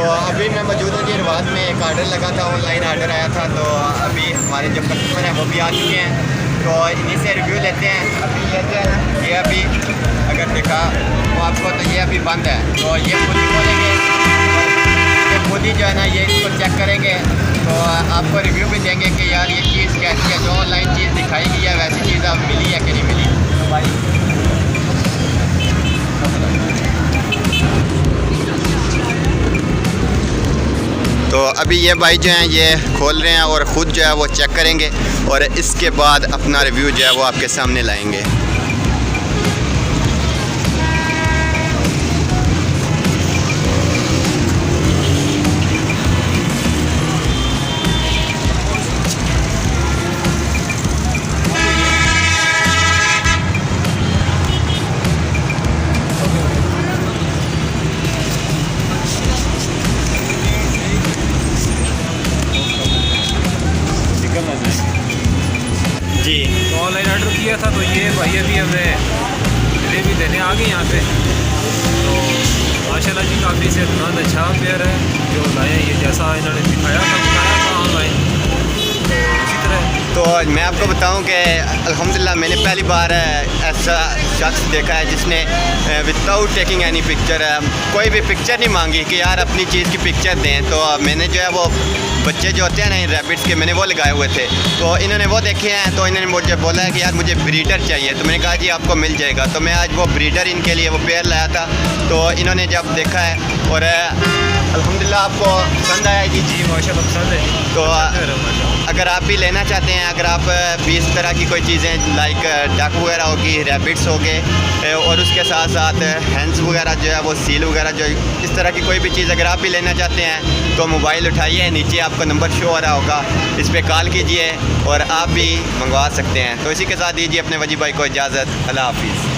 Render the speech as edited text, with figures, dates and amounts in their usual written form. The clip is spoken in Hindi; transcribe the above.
अभी मैं मौजूद हूँ जी रिवाज में। एक आर्डर लगा था, ऑनलाइन आर्डर आया था। तो अभी हमारे जो कस्टमर हैं वो भी आ चुके हैं, तो इन्हीं से रिव्यू लेते हैं। अभी ये अभी अगर देखा तो आपको, तो ये अभी बंद है, तो ये खुद ही खोलेंगे, ये खुद ही जो है ना ये इसको चेक करेंगे, तो आपको रिव्यू भी देंगे कि यार ये चीज़ कैसी है, जो ऑनलाइन चीज़ दिखाई गई है वैसी चीज़ अब मिली है कि नहीं मिली। तो भाई तो अभी ये भाई जो हैं ये खोल रहे हैं और ख़ुद जो है वो चेक करेंगे और इसके बाद अपना रिव्यू जो है वो आपके सामने लाएंगे। जी तो ऑनलाइन ऑर्डर किया था, तो ये भाई अभी हमें डिलीवरी देने आ गए यहाँ पे। तो माशाल्लाह जी काफ़ी सेहतमंद अच्छा पेयर है जो लाए, ये जैसा इन्होंने दिखाया था बताया था ऑनलाइन उसी तरह। तो मैं आपको बताऊं कि अल्हम्दुलिल्लाह मैंने पहली बार ऐसा शख्स देखा है जिसने विदाउट टेकिंग एनी पिक्चर कोई भी पिक्चर नहीं मांगी कि यार अपनी चीज़ की पिक्चर दें। तो मैंने जो है वो बच्चे जो होते हैं ना रैबिट्स के, मैंने वो लगाए हुए थे, तो इन्होंने वो देखे हैं, तो इन्होंने मुझे बोला है कि यार मुझे ब्रीडर चाहिए। तो मैंने कहा जी आपको मिल जाएगा। तो मैं आज वो ब्रीडर इनके लिए वो पेयर लाया था, तो इन्होंने जब देखा है और अल्हम्दुलिल्लाह आपको पसंद आया जी। जी माशाल्लाह पसंद है। तो अगर आप भी लेना चाहते हैं, अगर आप भी इस तरह की कोई चीज़ें लाइक डक वगैरह होगी, रैबिट्स हो गए और उसके साथ साथ हैंड्स वगैरह जो है वो सील वगैरह जो इस तरह की कोई भी चीज़ अगर आप भी लेना चाहते हैं तो मोबाइल उठाइए, नीचे आपको नंबर शो हो रहा होगा, इस पर कॉल कीजिए और आप भी मंगवा सकते हैं। तो इसी के साथ दीजिए अपने वजी भाई को इजाज़त। अल्लाह हाफिज़।